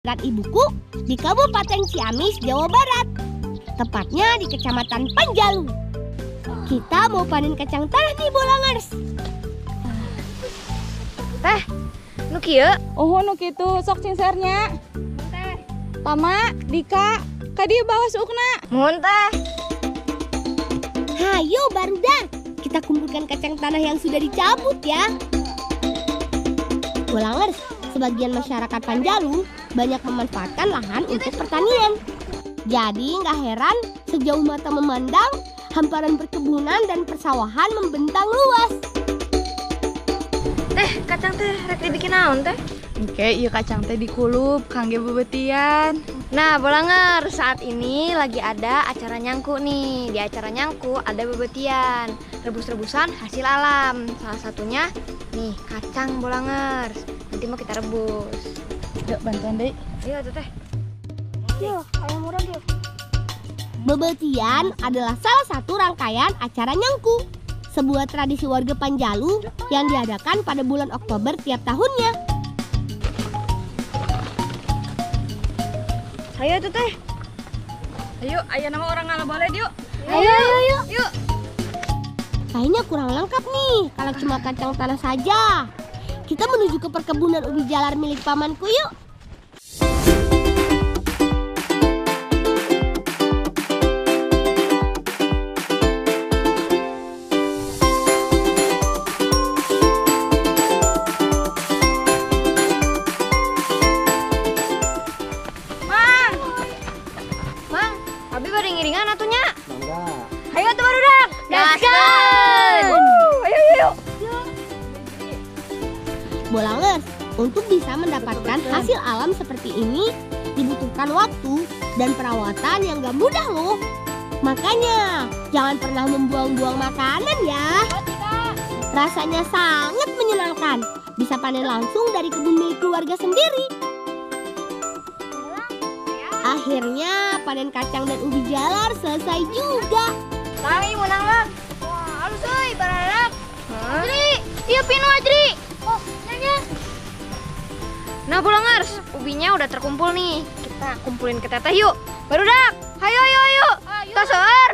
Dan ibuku di Kabupaten Ciamis, Jawa Barat. Tepatnya di Kecamatan Panjalu. Kita mau panen kacang tanah nih, Bolangers. Teh, nu kieu? Oh, nu kitu sok cinsernya. Teh. Tama, Dika, ka dieu bawa suukna. Mun teh. Hayo barudak, kita kumpulkan kacang tanah yang sudah dicabut ya. Bolangers, sebagian masyarakat Panjalu banyak memanfaatkan lahan untuk pertanian. Jadi nggak heran sejauh mata memandang, hamparan perkebunan dan persawahan membentang luas. Teh, kacang teh rek dibikin naon teh? Oke, ieu kacang teh dikulup kangge bebetian. Nah, Bolanger, saat ini lagi ada acara nyangku nih. Di acara nyangku ada bebetian, rebus-rebusan hasil alam. Salah satunya nih kacang Bolanger. Nanti mau kita rebus. Yuk, bantuan deh. Ayo tuh teh. Yuk, ayo murah yuk. Bebetian adalah salah satu rangkaian acara nyangku, sebuah tradisi warga Panjalu yang diadakan pada bulan Oktober tiap tahunnya. Ayo tuh teh. Ayo, aya nama orang ngalah boleh yuk. Ayo. Yuk. Kayaknya kurang lengkap nih kalau cuma kacang tanah saja. Kita menuju ke perkebunan ubi jalar milik pamanku yuk. Mang, Abi bari ngiringan atunya. Mangga. Ayo tuh barudak. Gaskeun. Ayo. Bolangers, untuk bisa mendapatkan hasil alam seperti ini dibutuhkan waktu dan perawatan yang gak mudah loh. Makanya jangan pernah membuang-buang makanan ya. Rasanya sangat menyenangkan. Bisa panen langsung dari kebun milik keluarga sendiri. Akhirnya panen kacang dan ubi jalar selesai juga. Kami menang lang. Wah, halus euy baradak. Ajri, ieu pinu Ajri. Oh, nanya. Nah, Bolangers, ubinya udah terkumpul nih. Kita kumpulin ke teteh yuk. Barudak, ayo. Kita seueur.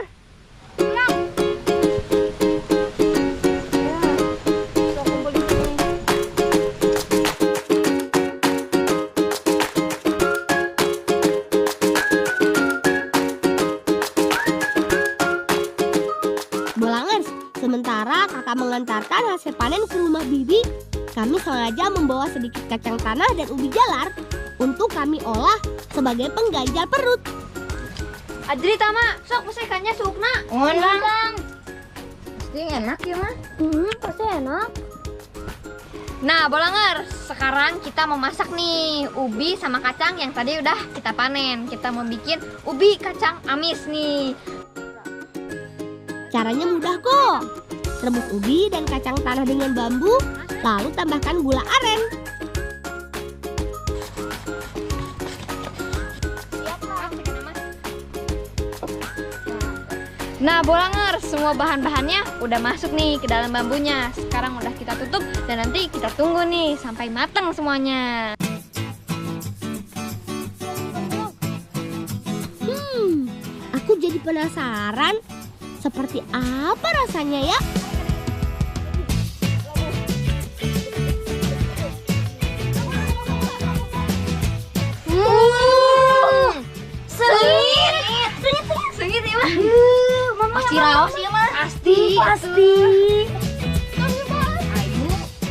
Bolangers, sementara kakak mengantarkan hasil panen ke rumah bibi, kami sengaja membawa sedikit kacang tanah dan ubi jalar untuk kami olah sebagai pengganjal perut. Ajri Tama, sok pesekannya suukna. Mohon, Bang. Pasti enak ya, Mah? Pasti enak. Nah, Bolangers, sekarang kita mau masak nih ubi sama kacang yang tadi udah kita panen. Kita mau bikin ubi kacang amis nih. Caranya mudah kok. Rebus ubi dan kacang tanah dengan bambu, lalu tambahkan gula aren. Nah, Bolangers, semua bahan-bahannya udah masuk nih ke dalam bambunya. Sekarang udah kita tutup dan nanti kita tunggu nih sampai matang semuanya. Aku jadi penasaran. Seperti apa rasanya ya? Sengit ya, Mah. Pasti raos ya, Mah. Pasti.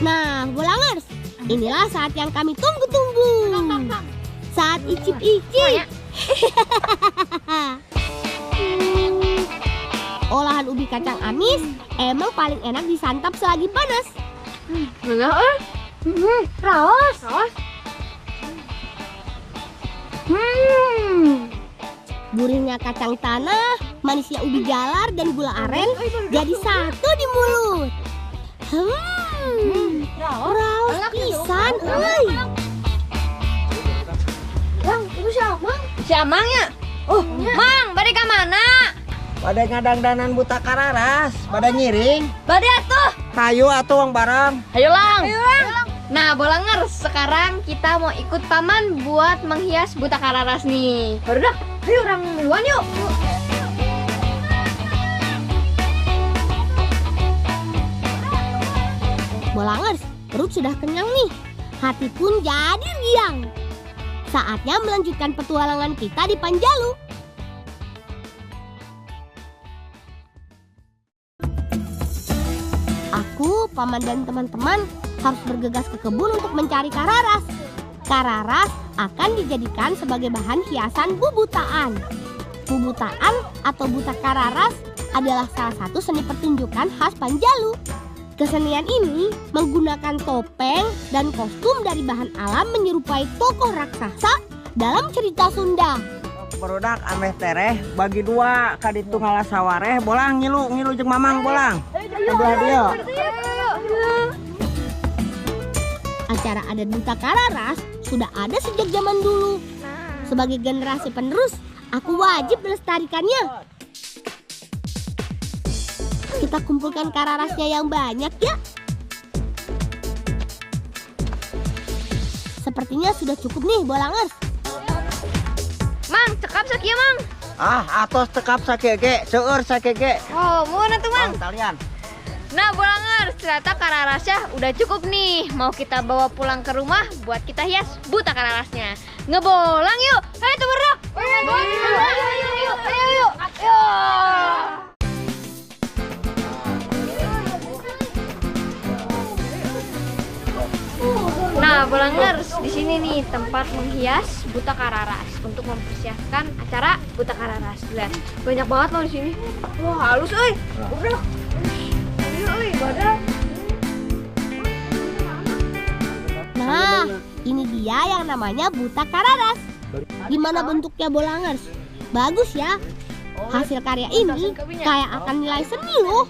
Nah, Bolangers, inilah saat yang kami tunggu-tunggu. Saat icip-icip. Olahan ubi kacang amis emang paling enak disantap selagi panas. Enggak, raos. Gurihnya kacang tanah, manisnya ubi jalar dan gula aren jadi satu di mulut. Raos pisan, euy. Bang, itu siapa? Si Amang ya? Oh, Mang, bade ka mana? Pada ngadang-danan buta kararas, pada nyiring. Bade atuh. Hayu atuh wong bareng. Ayo lang. Nah, Bolangers, sekarang kita mau ikut paman buat menghias buta kararas nih. Baru dah, ayo orang duluan yuk. Bolangers, perut sudah kenyang nih. Hati pun jadi riang. Saatnya melanjutkan petualangan kita di Panjalu. Aku, paman dan teman-teman harus bergegas ke kebun untuk mencari kararas. Kararas akan dijadikan sebagai bahan hiasan bubutaan. Bubutaan atau buta kararas adalah salah satu seni pertunjukan khas Panjalu. Kesenian ini menggunakan topeng dan kostum dari bahan alam menyerupai tokoh raksasa dalam cerita Sunda. Barudak ameh tereh bagi dua kaditu ngalasawareh bolang ngilu jeung mamang bolang. Aduh dia. Acara adat buta kararas sudah ada sejak zaman dulu. Sebagai generasi penerus, aku wajib melestarikannya. Kita kumpulkan kararasnya yang banyak ya. Sepertinya sudah cukup nih, Bolangers. Mang, cekap sakieu, Mang. Atos tekap sakege, seueur sakege. Oh, mau nanti, Mang. Kalian. Nah, Bolangers, ternyata kararasnya udah cukup nih. Mau kita bawa pulang ke rumah buat kita hias buta kararasnya. Ngebolang yuk. Ayo, Tuberok. Ayo. Nah, Bolangers, di sini nih tempat menghias buta kararas untuk mempersiapkan acara buta kararas. Lihat, banyak banget loh di sini. Wah, halus, euy. Udah. Nah, ini dia yang namanya buta kararas. Gimana bentuknya, Bolangers? Bagus ya. Hasil karya ini kayak akan nilai seni loh.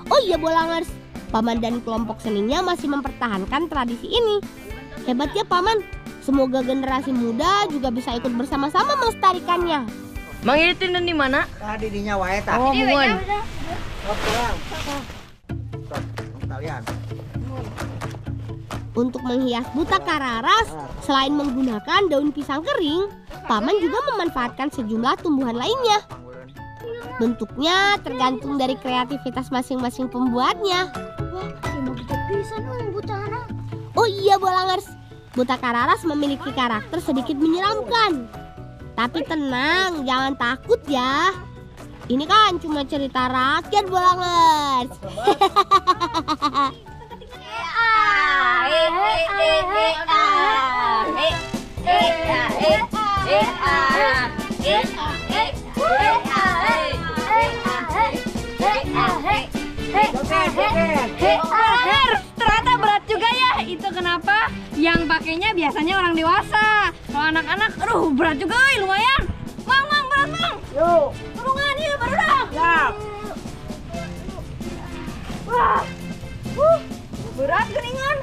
Oh iya, Bolangers, paman dan kelompok seninya masih mempertahankan tradisi ini. Hebat ya, paman. Semoga generasi muda juga bisa ikut bersama-sama melestarikannya. Mang Iritin dan di mana? Tadi dinya wae tah. Oh, mohon. Pulang. Kalian. Untuk menghias buta kararas, selain menggunakan daun pisang kering, paman juga memanfaatkan sejumlah tumbuhan lainnya. Bentuknya tergantung dari kreativitas masing-masing pembuatnya. Oh iya, Bolangers, buta kararas memiliki karakter sedikit menyeramkan. Tapi tenang, jangan takut ya. Ini kan cuma cerita rakyat, Bolangers. Ternyata berat juga ya. Itu kenapa yang pakainya biasanya orang dewasa. Kalau anak-anak, aduh berat juga, lumayan. Mang, berat, Mang. Yuk. Turungan yuk, baru dah. Siap. Wah, berat geningan.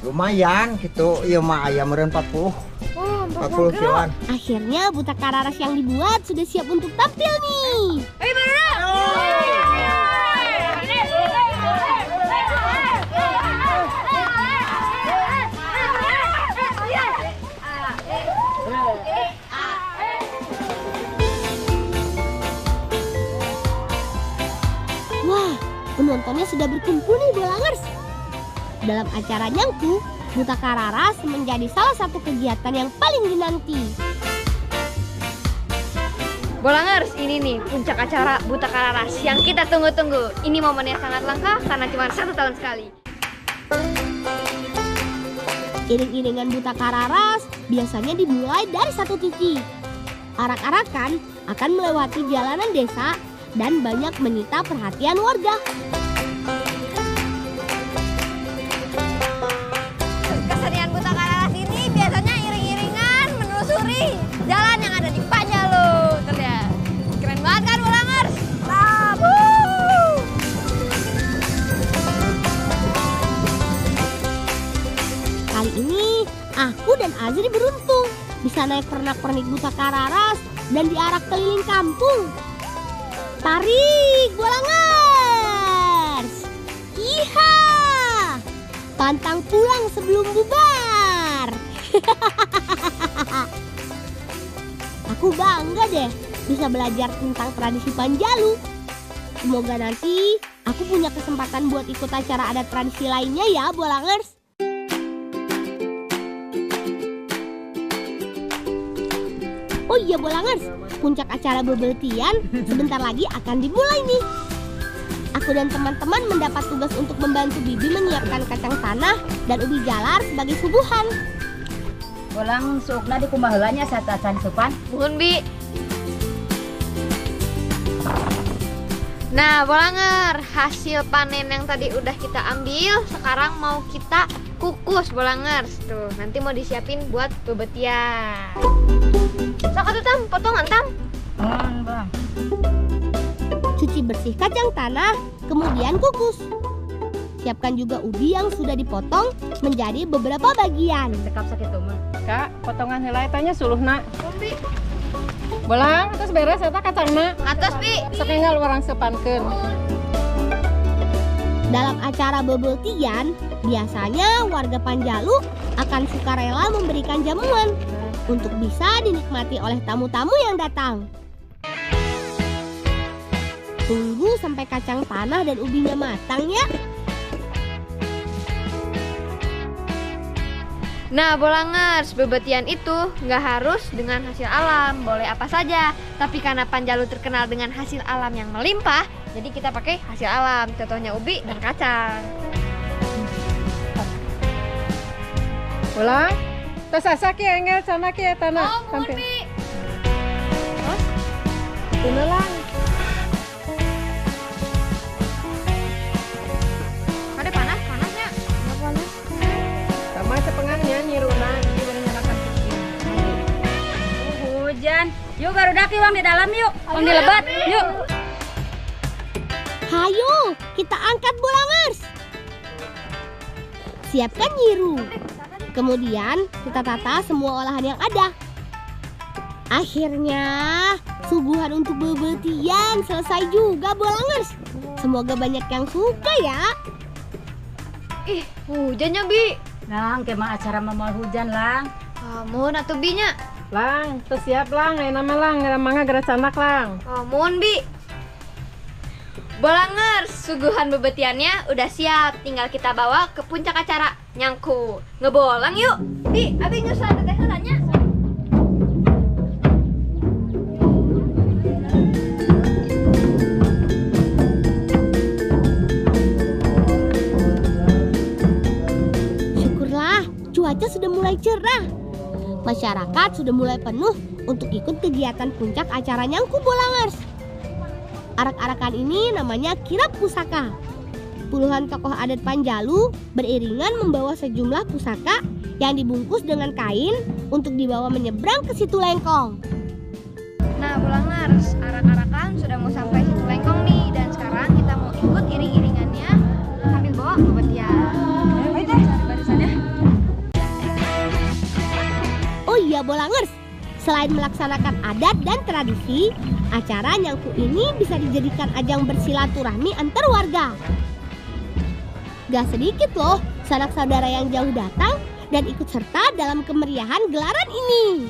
Lumayan gitu, ieu mah aya meureun 40. Oh, 40 kiloan. Akhirnya buta kararas yang dibuat sudah siap untuk tampil nih. Ayo, baru dah. Wah, penontonnya sudah berkumpul nih, Bolangers. Dalam acara nyangku, buta kararas menjadi salah satu kegiatan yang paling dinanti. Bolangers, ini nih puncak acara buta kararas yang kita tunggu-tunggu. Ini momennya sangat langka karena cuma 1 tahun sekali. Iring-iringan buta kararas biasanya dimulai dari satu titik. Arak-arakan akan melewati jalanan desa dan banyak menyita perhatian warga. Kesenian buta kararas ini biasanya iring-iringan menelusuri jalan yang ada di Panjalu. Terlihat keren banget kan, Bolangers? Kali ini aku dan Azri beruntung bisa naik pernak-pernik buta kararas dan diarak keliling kampung. Tarik, Bolangers! Iha! Pantang pulang sebelum bubar. Aku bangga deh bisa belajar tentang tradisi Panjalu. Semoga nanti aku punya kesempatan buat ikut acara adat tradisi lainnya ya, Bolangers. Oh iya Bolangers, puncak acara bebeltian sebentar lagi akan dimulai nih. Aku dan teman-teman mendapat tugas untuk membantu Bibi menyiapkan kacang tanah dan ubi jalar sebagai suguhan. Bolang suukna di kumaheulanya satasan supan. Mohon Bi. Nah, Bolanger, hasil panen yang tadi udah kita ambil, sekarang mau kita kukus, Bolangers. Tuh, nanti mau disiapin buat bebetian. Sok atuh Tam, potongan Tam. Bang. Cuci bersih kacang tanah, kemudian kukus. Siapkan juga ubi yang sudah dipotong menjadi beberapa bagian. Cekap sakitu mah. Kak, potongan helai tanya suluhna. Bi. Bolang, terus beres eta kacangna. Atas, Bi. Sok enggal urang sepankeun. Dalam acara bebeltian, biasanya warga Panjalu akan sukarela memberikan jamuan untuk bisa dinikmati oleh tamu-tamu yang datang. Tunggu sampai kacang tanah dan ubinya matang ya. Nah, Bolangers, bebetian itu nggak harus dengan hasil alam, boleh apa saja. Tapi karena Panjalu terkenal dengan hasil alam yang melimpah, jadi kita pakai hasil alam, contohnya ubi dan kacang. Bolang, tos asa ki enggal sana ki eta na. Mohon, Bi. Tuna lang. Ada panasnya. Nggak panas. Sama sepengangnya nyiruna ini baru nyalakan pipi. Hujan. Yuk garudaki Wang di dalam yuk. Wang di lebat. Yuk. Hayo, kita angkat Bolangers. Siapkan nyiru. Kemudian kita tata semua olahan yang ada. Akhirnya suguhan untuk bebeltian selesai juga Bolangers. Semoga banyak yang suka ya. Ih, hujannya, Bi. Lang, kemah acara memal hujan lang. Mohon atuh Bi-nya. Lang, tos siap lang, enak mah lang, mangga gerak sanak lang. Mohon, Bi. Bolangers, suguhan bebetiannya udah siap. Tinggal kita bawa ke puncak acara. Nyangku. Ngebolang yuk. Bi, abi nyusul ada teh heulanya. Syukurlah, cuaca sudah mulai cerah. Masyarakat sudah mulai penuh untuk ikut kegiatan puncak acara Nyangku Bolangers. Arak-arakan ini namanya kirap pusaka. Puluhan tokoh adat Panjalu beriringan membawa sejumlah pusaka yang dibungkus dengan kain untuk dibawa menyeberang ke Situ Lengkong. Nah, Bolangers, arak-arakan sudah mau sampai Situ Lengkong nih. Dan sekarang kita mau ikut iring-iringannya sambil bawa bebetian. Ayo deh, barisannya. Oh iya Bolangers, selain melaksanakan adat dan tradisi, acara Nyangku ini bisa dijadikan ajang bersilaturahmi antar warga. Gak sedikit loh sanak saudara yang jauh datang dan ikut serta dalam kemeriahan gelaran ini.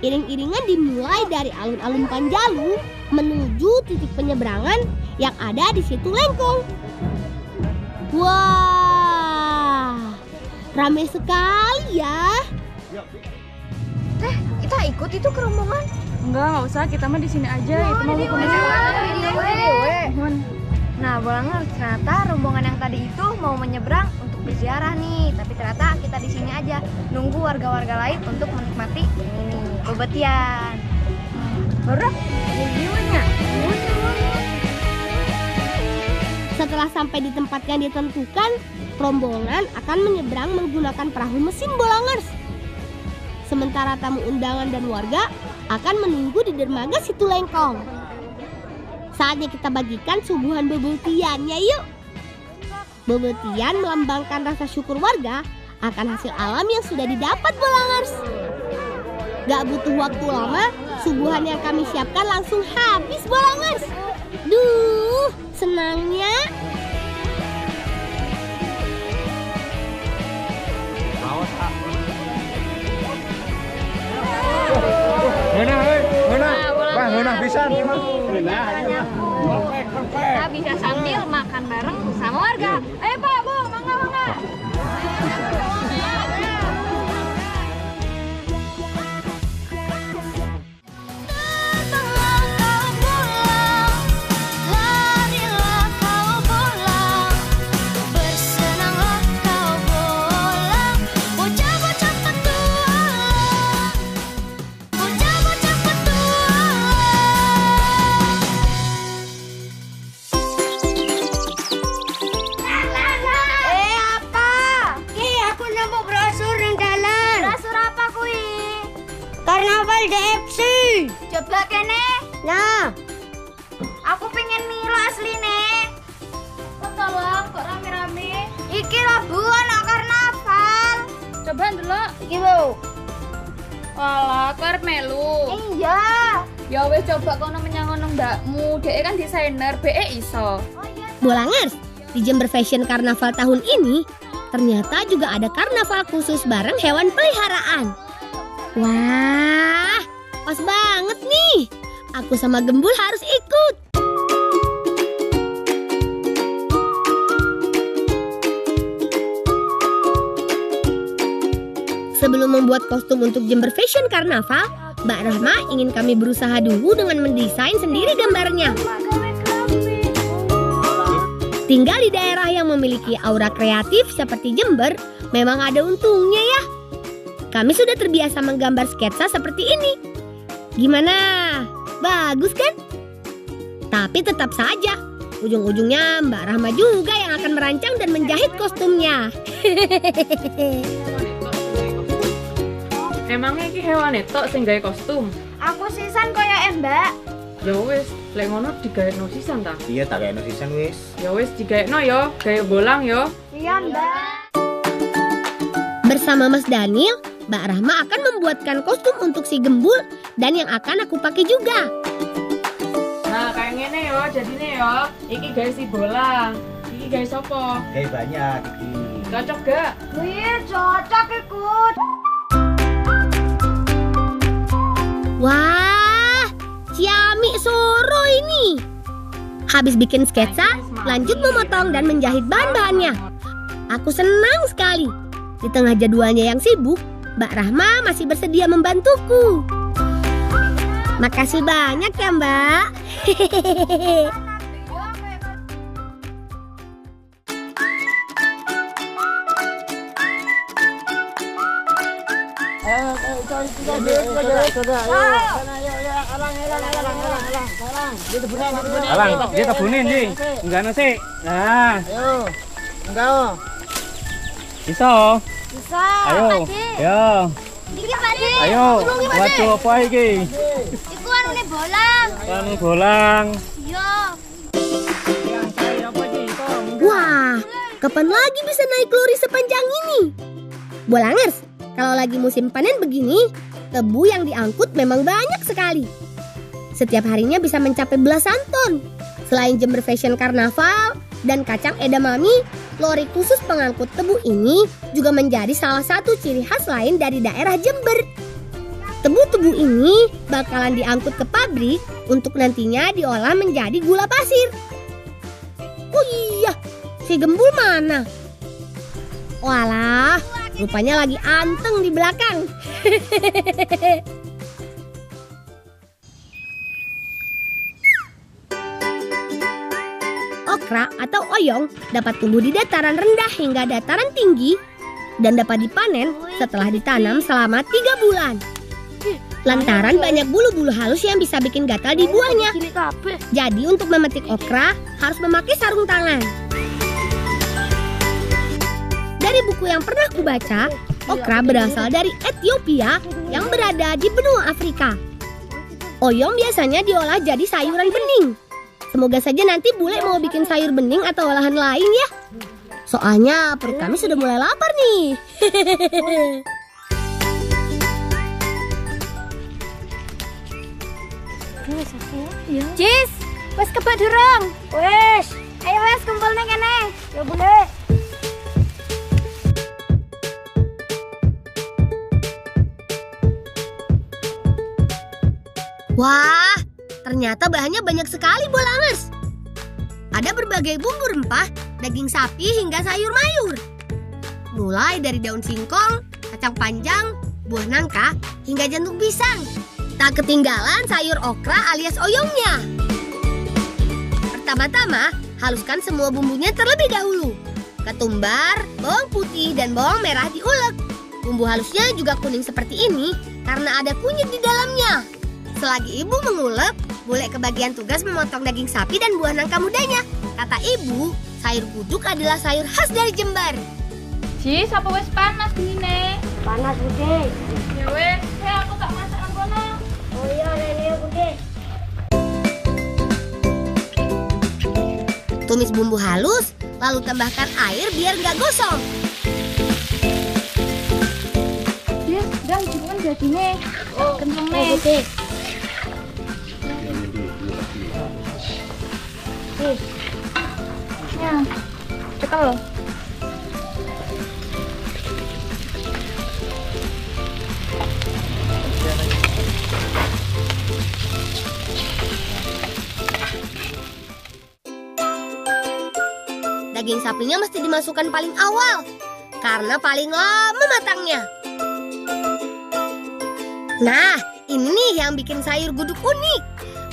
Iring-iringan dimulai dari alun-alun Panjalu menuju titik penyeberangan yang ada di Situ Lengkong. Wah, ramai sekali ya. Kita ikut itu ke rombongan. Enggak usah, kita mah di sini aja. Itu mau ke Nah, Bolangers, ternyata rombongan yang tadi itu mau menyeberang untuk berziarah nih. Tapi ternyata kita di sini aja nunggu warga-warga lain untuk menikmati ini bebetian. Baru videonya. Setelah sampai di tempat yang ditentukan, rombongan akan menyeberang menggunakan perahu mesin Bolangers. Sementara tamu undangan dan warga akan menunggu di dermaga Situ Lengkong. Saatnya kita bagikan suguhan bebeltiannya yuk. Bebeltian melambangkan rasa syukur warga akan hasil alam yang sudah didapat Bolangers. Gak butuh waktu lama, suguhan yang kami siapkan langsung habis Bolangers. Duh, senangnya. Nah, bisa nih, Mas. Kita bisa sambil makan bareng sama warga. Ayo Pak, Bu, mangga. Karnaval DFC. Coba kene. Nah, Aku pengen milo asline. Kok tolong kok rame-rame? Iki lho Bu, anak karnaval. Coba ndelok. iki Bu. Walah, karep melu. Iya. Ya wis coba kono menyang ngono mbakmu. Dhek kan desainer, BE iso. Bolangers, di Jember Fashion Karnaval tahun ini ternyata juga ada karnaval khusus bareng hewan peliharaan. Wah, pas banget nih. Aku sama Gembul harus ikut. Sebelum membuat kostum untuk Jember Fashion Karnaval, Mbak Rahma ingin kami berusaha dulu dengan mendesain sendiri gambarnya. Tinggal di daerah yang memiliki aura kreatif seperti Jember, memang ada untungnya ya. Kami sudah terbiasa menggambar sketsa seperti ini. Gimana? Bagus kan? Tapi tetap saja, ujung-ujungnya Mbak Rahma juga yang akan merancang dan menjahit kostumnya. Emangnya iki hewan tok sing gawe kostum? Aku sisan koyo Mbak. Ya wis, lek ngono digaekno sisan ta? Iya, tak kayaknya sisan wis. Ya wis digaekno yo, gawe bolang yo. Iya Mbak. Bersama Mas Daniel, Mbak Rahma akan membuatkan kostum untuk si Gembul dan yang akan aku pakai juga. Nah, kayak ngene yo, jadine yo. Iki gawe si bolang. Iki gawe sapa? Kayak banyak iki. Cocok gak? Wih, cocok ikut. Wah, ciamik soro ini. Habis bikin sketsa, lanjut memotong dan menjahit bahan-bahannya. Aku senang sekali. Di tengah jadwalnya yang sibuk, Mbak Rahma masih bersedia membantuku. Makasih banyak ya Mbak. Alang, dia kebunin sih. Enggak nasi. Nah, Ayo. Enggak. bisa. Bisa. Ayo. Yo. Iki Pak Di. Ayo. Waduh apa iki? Iku anune bolang. Kan bolang. Iya. Wah, kapan lagi bisa naik lori sepanjang ini? Bolangers, kalau lagi musim panen begini, tebu yang diangkut memang banyak sekali. Setiap harinya bisa mencapai belasan ton. Selain Jember Fashion Karnaval dan kacang edamame, lori khusus pengangkut tebu ini juga menjadi salah satu ciri khas lain dari daerah Jember. Tebu-tebu ini bakalan diangkut ke pabrik untuk nantinya diolah menjadi gula pasir. Oh iya, si Gembul mana? Walah, rupanya lagi anteng di belakang. Okra atau oyong dapat tumbuh di dataran rendah hingga dataran tinggi dan dapat dipanen setelah ditanam selama 3 bulan. Lantaran banyak bulu-bulu halus yang bisa bikin gatal di buahnya. Jadi untuk memetik okra harus memakai sarung tangan. Dari buku yang pernah kubaca, okra berasal dari Ethiopia yang berada di benua Afrika. Oyong biasanya diolah jadi sayuran bening. Semoga saja nanti bule mau bikin sayur bening atau olahan lain ya. Soalnya perut kami sudah mulai lapar nih. Jis, wes kebak durung. Wes, ayo wes kumpul ning kene. Ya bule. Wah, Ternyata bahannya banyak sekali Bolangers. Ada berbagai bumbu rempah, daging sapi hingga sayur mayur. Mulai dari daun singkong, kacang panjang, buah nangka, hingga jantung pisang. Tak ketinggalan sayur okra alias oyongnya. Pertama-tama, haluskan semua bumbunya terlebih dahulu. Ketumbar, bawang putih, dan bawang merah diulek. Bumbu halusnya juga kuning seperti ini karena ada kunyit di dalamnya. Selagi ibu mengulek, Bule kebagian tugas memotong daging sapi dan buah nangka mudanya. Kata ibu, sayur guduk adalah sayur khas dari Jember. Ci, sapa wis panas gini? Panas, Bude. Ya wes, aku tak masak nang kono. Oh iya, Rene, Bude. Tumis bumbu halus, lalu tambahkan air biar nggak gosong. Dia, dan cuman jadinya. Oh, kenceng nih. Ya, cekel loh. Daging sapinya mesti dimasukkan paling awal, karena paling lama matangnya. Nah, ini nih yang bikin sayur guduk unik.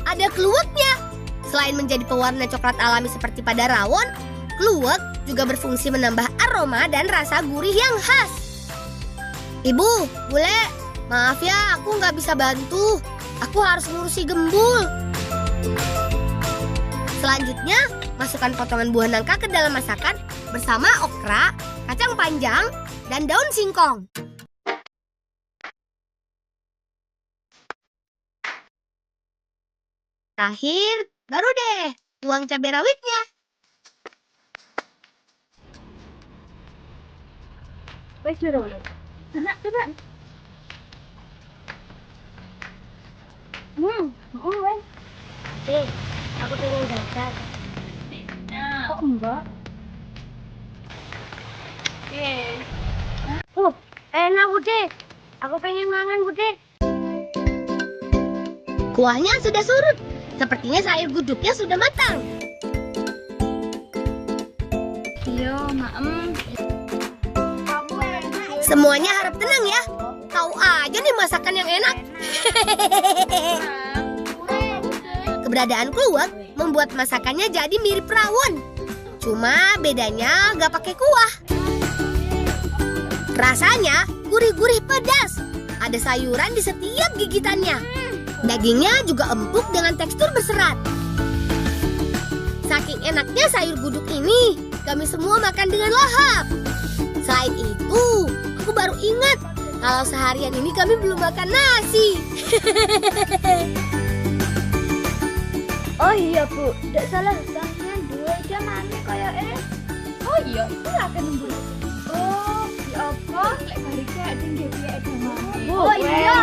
Ada kluweknya. Selain menjadi pewarna coklat alami seperti pada rawon, kluwek juga berfungsi menambah aroma dan rasa gurih yang khas. Ibu, Bule, maaf ya aku nggak bisa bantu. Aku harus ngurusi gembul. Selanjutnya, masukkan potongan buah nangka ke dalam masakan bersama okra, kacang panjang, dan daun singkong. Terakhir, baru deh tuang cabai rawitnya. Wes dulu. Enak, coba. Wes. Aku pengen jajan. Kok enggak? Enak, Bude. Aku pengen mangan, Bude. Kuahnya sudah surut. Sepertinya sayur guduknya sudah matang. Iya, maem. Semuanya harap tenang ya. Tahu aja nih masakan yang enak. Keberadaan kluwek membuat masakannya jadi mirip rawon. Cuma bedanya nggak pakai kuah. Rasanya gurih-gurih pedas. Ada sayuran di setiap gigitannya. Dagingnya juga empuk dengan tekstur berserat. Saking enaknya sayur guduk ini, kami semua makan dengan lahap. Selain itu, aku baru ingat kalau seharian ini kami belum makan nasi. Oh iya, Bu. Tidak salah, sampean dua jam ane kayak Oh iya, itu akan nunggu. Oh, ya apa? Lek balik kayak tinggi dia edema. Oh iya,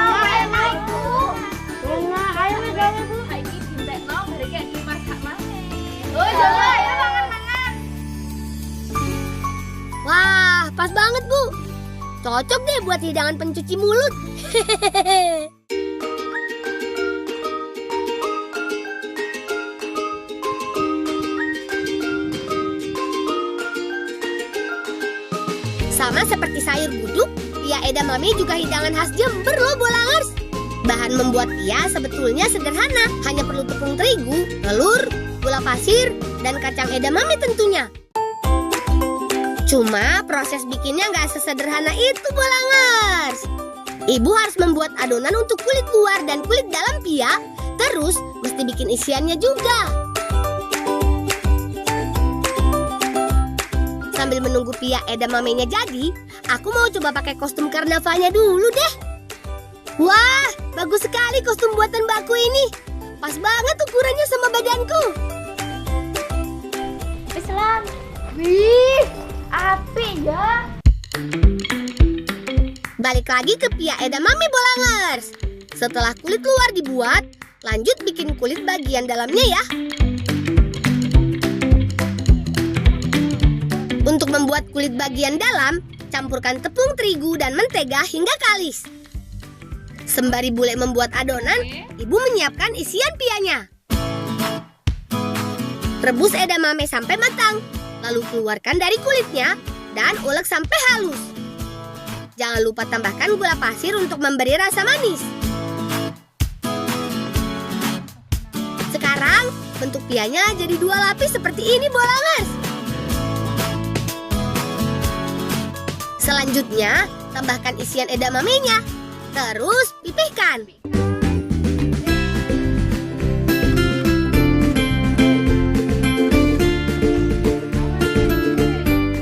enak, Bu. Enak, ayo megangnya, Bu. Iki dintekno balik kayak dimasak maneh. Oh iya, ya mangan-mangan. Wah, pas banget, Bu. Cocok deh buat hidangan pencuci mulut. Sama seperti sayur guduk, pia edamame juga hidangan khas Jember loh, Bolangers. Bahan membuat pia sebetulnya sederhana, hanya perlu tepung terigu, telur, gula pasir, dan kacang edamame tentunya. Cuma proses bikinnya nggak sesederhana itu, Bolangers. Ibu harus membuat adonan untuk kulit luar dan kulit dalam pia, terus mesti bikin isiannya juga. Sambil menunggu pia edamamenya jadi, aku mau coba pakai kostum karnavalnya dulu deh. Wah, bagus sekali kostum buatan Mbakku ini. Pas banget ukurannya sama badanku. Islam. Wih, api ya. Balik lagi ke pia edamame, Bolangers. Setelah kulit luar dibuat, lanjut bikin kulit bagian dalamnya ya. Untuk membuat kulit bagian dalam, campurkan tepung terigu dan mentega hingga kalis. Sembari bule membuat adonan, ibu menyiapkan isian pianya. Rebus edamame sampai matang, lalu keluarkan dari kulitnya dan ulek sampai halus. Jangan lupa tambahkan gula pasir untuk memberi rasa manis. Sekarang, bentuk pianya jadi 2 lapis seperti ini, Bolangers. Selanjutnya, tambahkan isian edamamenya. Terus pipihkan.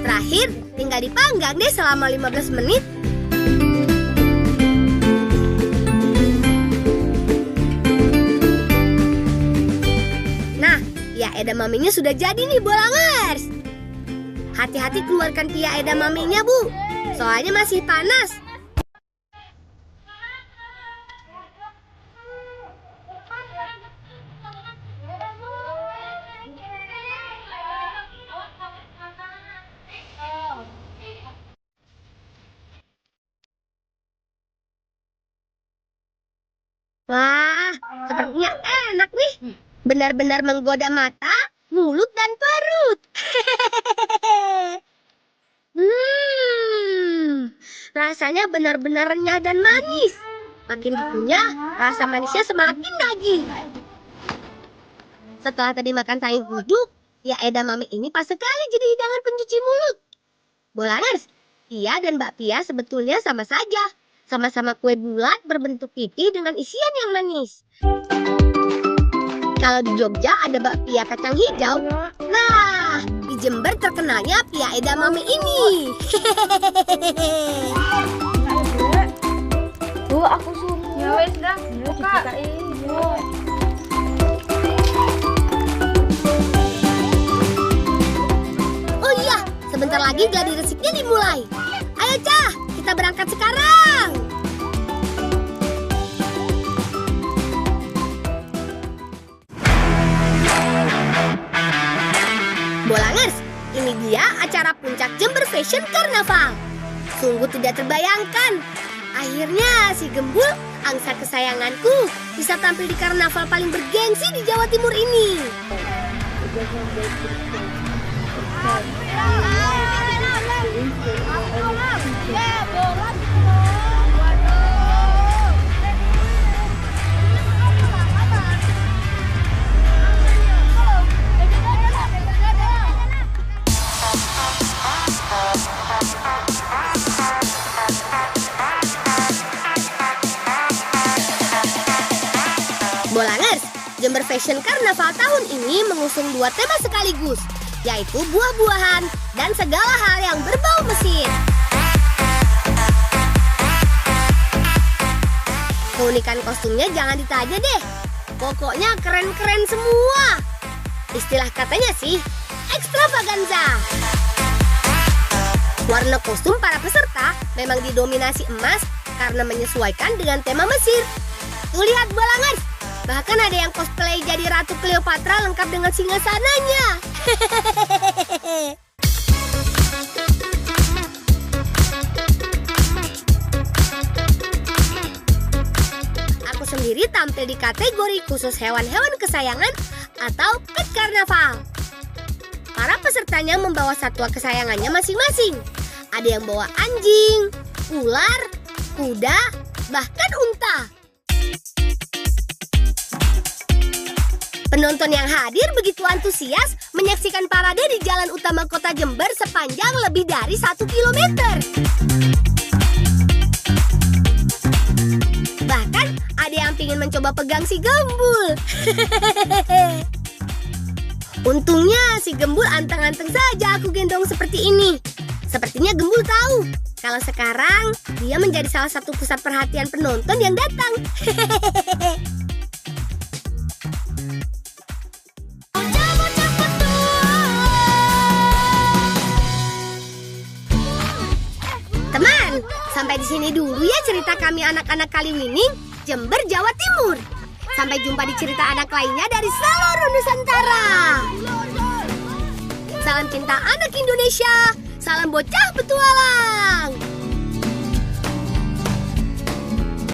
Terakhir, tinggal dipanggang deh selama 15 menit. Nah, pia edamamenya sudah jadi nih, Bolangers. Hati-hati keluarkan pia edamamenya, Bu. Soalnya masih panas. Wah, sepertinya enak nih. Benar-benar menggoda mata, mulut, dan perut. Rasanya benar-benar renyah dan manis. Makin dikunyah, rasa manisnya semakin nagih. Setelah tadi makan sayur guduk, ya edamame ini pas sekali jadi hidangan pencuci mulut. Bolangers, Pia dan Mbak Pia sebetulnya sama saja. Sama-sama kue bulat berbentuk pipi dengan isian yang manis. Kalau di Jogja ada bakpia kacang hijau. Nah, di Jember terkenalnya pia edamame ini. Bu, aku suruh. Ya wes dah, buka. Oh iya, sebentar lagi gladi resiknya dimulai. Ayo Cah, kita berangkat sekarang. Bolangers, ini dia acara puncak Jember Fashion Carnaval. Sungguh tidak terbayangkan. Akhirnya si Gembul, angsa kesayanganku, bisa tampil di karnaval paling bergengsi di Jawa Timur ini. Bolangers, Jember Fashion Carnaval tahun ini mengusung 2 tema sekaligus, yaitu buah-buahan dan segala hal yang berbau mesin. Keunikan kostumnya jangan ditanya deh, pokoknya keren-keren semua. Istilah katanya sih, extravaganza. Warna kostum para peserta memang didominasi emas karena menyesuaikan dengan tema Mesir. Tuh lihat Bolangers, bahkan ada yang cosplay jadi Ratu Cleopatra lengkap dengan singgasananya. Aku sendiri tampil di kategori khusus hewan-hewan kesayangan atau pet karnaval. Para pesertanya membawa satwa kesayangannya masing-masing. Ada yang bawa anjing, ular, kuda, bahkan unta. Penonton yang hadir begitu antusias menyaksikan parade di jalan utama kota Jember sepanjang lebih dari 1 kilometer. Bahkan ada yang ingin mencoba pegang si Gembul. Untungnya si Gembul anteng-anteng saja aku gendong seperti ini. Sepertinya Gembul tahu kalau sekarang dia menjadi salah satu pusat perhatian penonton yang datang. Teman, sampai di sini dulu ya cerita kami anak-anak Kaliwining, Jember, Jawa Timur. Sampai jumpa di cerita anak lainnya dari seluruh Nusantara. Salam cinta anak Indonesia, salam bocah petualang.